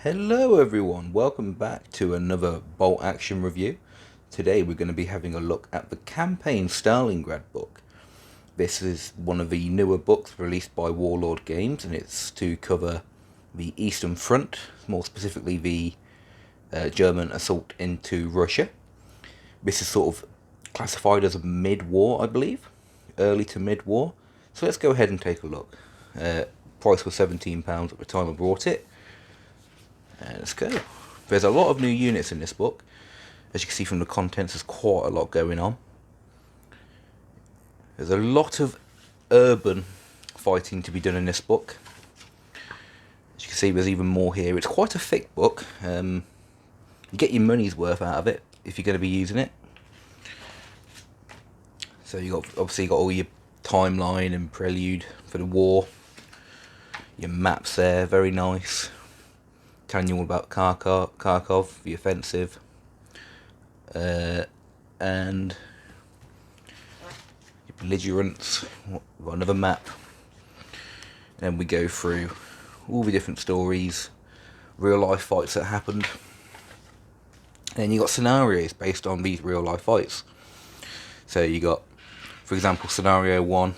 Hello everyone, welcome back to another Bolt Action review. Today we're going to be having a look at the Campaign Stalingrad book. This is one of the newer books released by Warlord Games, and it's to cover the Eastern Front, more specifically the German assault into Russia. This is sort of classified as a mid-war, I believe, early to mid-war. So let's go ahead and take a look. Price was £17 at the time I bought it. Let's go. There's a lot of new units in this book. As you can see from the contents, there's quite a lot going on. There's a lot of urban fighting to be done in this book. As you can see, there's even more here. It's quite a thick book. You get your money's worth out of it if you're going to be using it. So you got obviously got all your timeline and prelude for the war. Your maps there, very nice. Telling you all about Kharkov, the offensive, and your belligerents. We've got another map. And then we go through all the different stories, real life fights that happened. And then you got scenarios based on these real life fights. So you got, for example, scenario 1,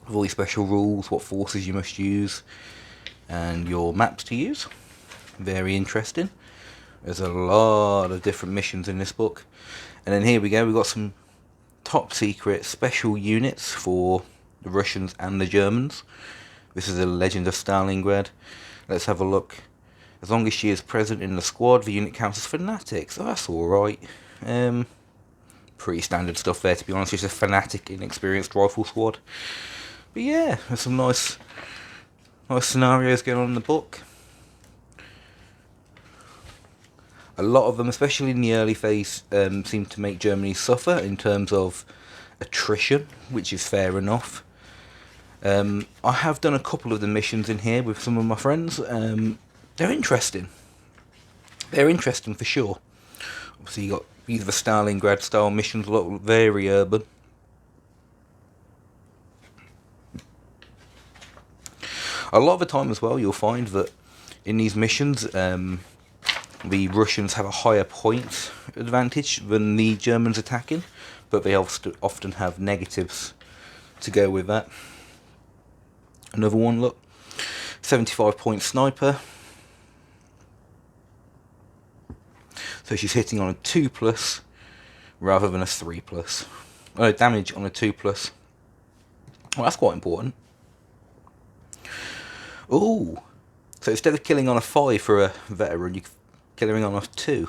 with all your special rules, what forces you must use, and your maps to use. Very interesting. There's a lot of different missions in this book. And then here we go, we've got some top secret special units for the Russians and the Germans. This is a Legend of Stalingrad. Let's have a look. As long as she is present in the squad, the unit counts as fanatic, so that's alright. Pretty standard stuff there, to be honest. It's a fanatic, inexperienced rifle squad. But yeah, there's some nice scenarios going on in the book. A lot of them, especially in the early phase, seem to make Germany suffer in terms of attrition, which is fair enough. I have done a couple of the missions in here with some of my friends. They're interesting. They're interesting for sure. Obviously you got these are the Stalingrad style missions, a lot very urban. A lot of the time as well, you'll find that in these missions, the Russians have a higher point advantage than the Germans attacking, but they often have negatives to go with that. Another one, look, 75-point sniper. So she's hitting on a 2+ rather than a 3+. Oh, damage on a 2+. Well, that's quite important. Ooh, so instead of killing on a 5 for a veteran, you're killing on a 2.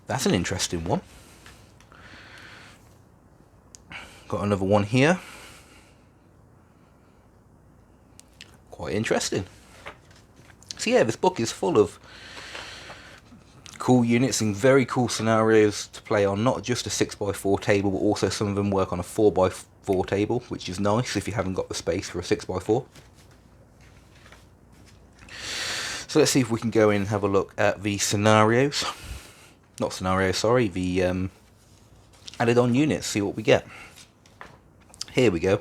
That's an interesting one. Got another one here. Quite interesting. So yeah, this book is full of cool units and very cool scenarios to play on. Not just a 6x4 table, but also some of them work on a 4x4 table, which is nice if you haven't got the space for a 6x4. So let's see if we can go in and have a look at the scenarios. Not scenarios, sorry, the added on units, see what we get. Here we go.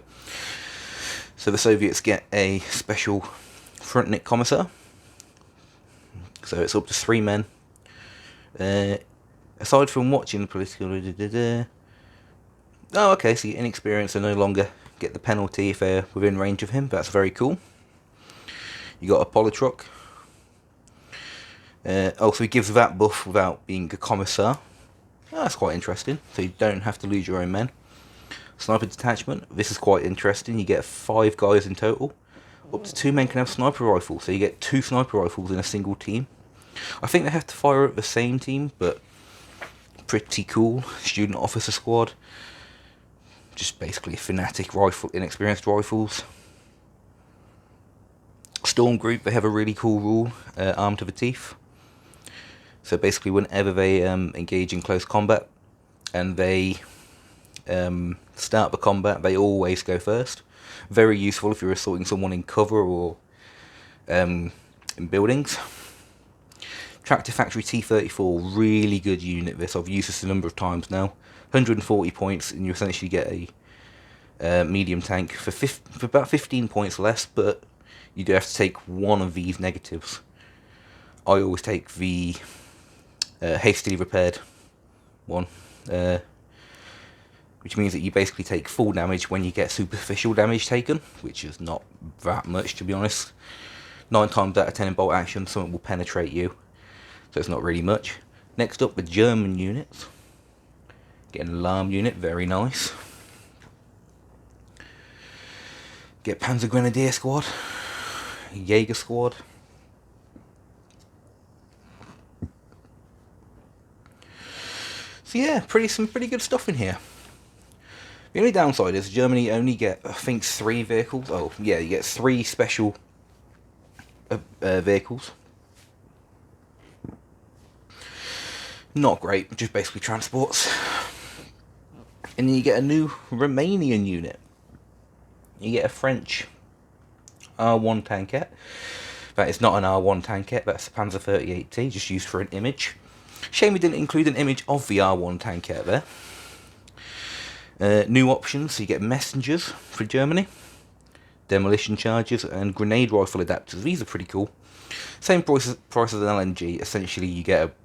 So the Soviets get a special Frontnik Commissar. So it's up to 3 men. Aside from watching the political... Oh, okay, so you're inexperienced and no longer get the penalty if they're within range of him. That's very cool. You got a Politruk. Also, he gives that buff without being a commissar. Oh, that's quite interesting. So you don't have to lose your own men. Sniper detachment. This is quite interesting. You get 5 guys in total. Up to 2 men can have sniper rifles. So you get 2 sniper rifles in a single team. I think they have to fire at the same team, but pretty cool. Student officer squad. Just basically fanatic rifle, inexperienced rifles. Storm group. They have a really cool rule. Armed to the teeth. So basically, whenever they engage in close combat and they start the combat, they always go first. Very useful if you're assaulting someone in cover or in buildings. Tractor Factory T-34, really good unit this. I've used this a number of times now. 140 points, and you essentially get a medium tank for about 15 points less, but you do have to take one of these negatives. I always take the hastily repaired one, which means that you basically take full damage when you get superficial damage taken, which is not that much, to be honest. 9 times out of 10 in bolt action, something will penetrate you, so it's not really much. Next up, the German units. Get an alarm unit, very nice. Get Panzer Grenadier squad, Jaeger squad. So yeah, some pretty good stuff in here. The only downside is Germany only get, I think, 3 vehicles. Oh yeah, you get 3 special vehicles. Not great, just basically transports. And then you get a new Romanian unit. You get a French R1 tankette. That is not an R1 tankette, that's a Panzer 38T, just used for an image. Shame we didn't include an image of the R1 tankette there. New options, so you get messengers for Germany, demolition charges, and grenade rifle adapters. These are pretty cool. Same price as an LMG. Essentially, you get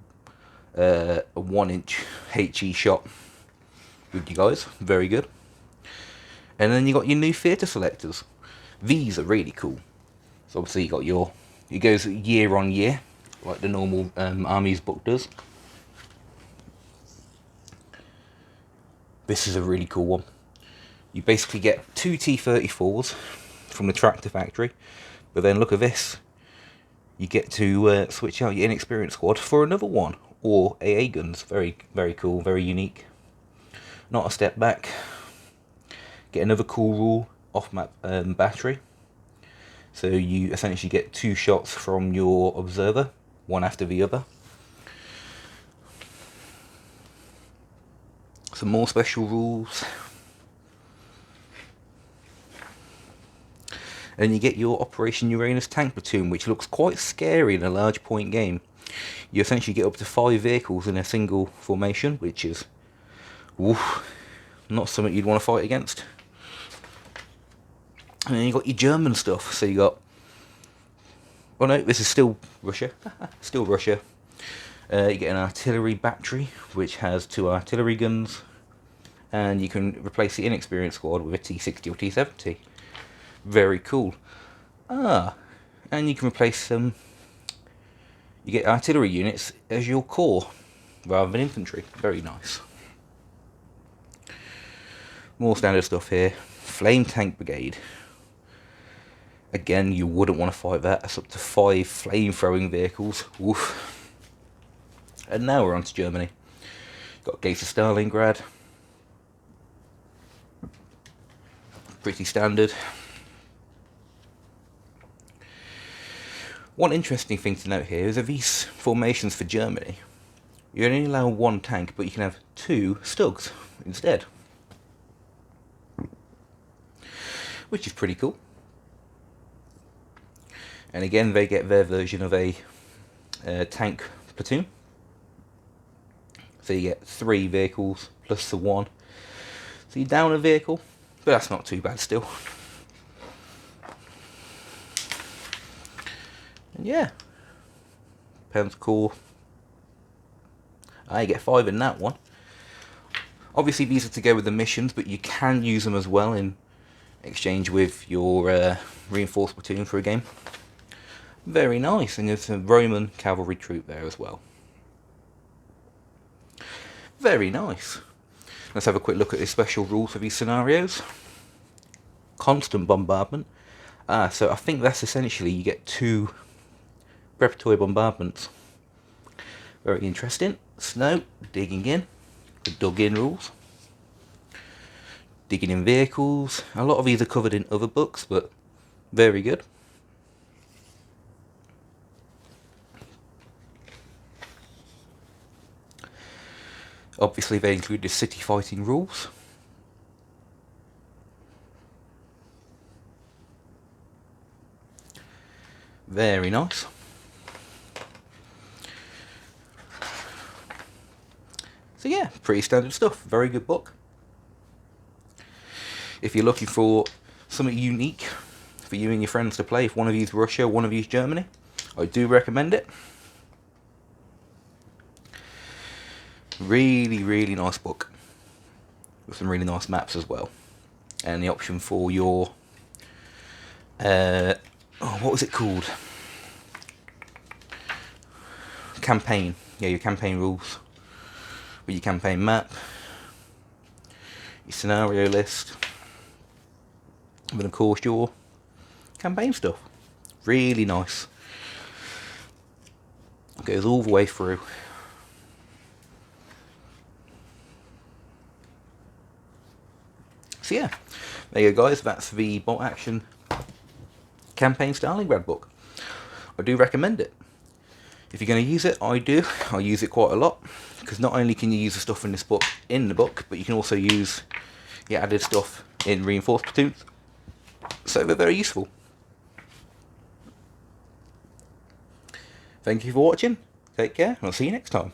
a 1-inch HE shot with you guys. Very good. And then you got your new theatre selectors. These are really cool. So obviously you got it goes year on year, like the normal Army's book does. This is a really cool one. You basically get 2 T-34s from the tractor factory, but then look at this. You get to switch out your inexperienced squad for another one, or AA guns. Very, very cool, very unique. Not a step back. Get another cool rule off-map battery. So you essentially get 2 shots from your observer, one after the other. Some more special rules. And you get your Operation Uranus tank platoon, which looks quite scary in a large point game. You essentially get up to 5 vehicles in a single formation, which is not something you'd want to fight against. And then you got your German stuff. So you got, oh no, this is still Russia. Still Russia. You get an artillery battery, which has 2 artillery guns, and you can replace the inexperienced squad with a T60 or T70. Very cool. And you can replace you get artillery units as your core rather than infantry. Very nice. More standard stuff here. Flame tank brigade. Again, you wouldn't want to fight that. That's up to 5 flame throwing vehicles. Woof. And now we're on to Germany. Got Gates of Stalingrad. Pretty standard. One interesting thing to note here is that these formations for Germany, you only allow 1 tank, but you can have 2 Stugs instead. Which is pretty cool. And again, they get their version of a tank platoon. So you get 3 vehicles plus the 1. So you down a vehicle, but that's not too bad still. And yeah, Pounds Core. I get 5 in that one. Obviously these are to go with the missions, but you can use them as well in exchange with your reinforced platoon for a game. Very nice, and there's a Roman cavalry troop there as well. Very nice. Let's have a quick look at the special rules for these scenarios. Constant bombardment. So I think that's essentially you get 2 preparatory bombardments. Very interesting. Snow, digging in. The dug in rules. Digging in vehicles. A lot of these are covered in other books, but very good. Obviously they include the city fighting rules. Very nice. So yeah, pretty standard stuff. Very good book. If you're looking for something unique for you and your friends to play, if one of you's Russia, one of you's Germany, I do recommend it. Really, really nice book. With some really nice maps as well. And the option for your... what was it called? Campaign. Yeah, your campaign rules. With your campaign map. Your scenario list. And of course your campaign stuff. Really nice. It goes all the way through. So yeah, there you go guys, that's the Bolt Action Campaign Stalingrad book. I do recommend it. If you're going to use it, I do. I use it quite a lot, because not only can you use the stuff in this book in the book, but you can also use your added stuff in Reinforced Platoons. So they're very useful. Thank you for watching, take care, and I'll see you next time.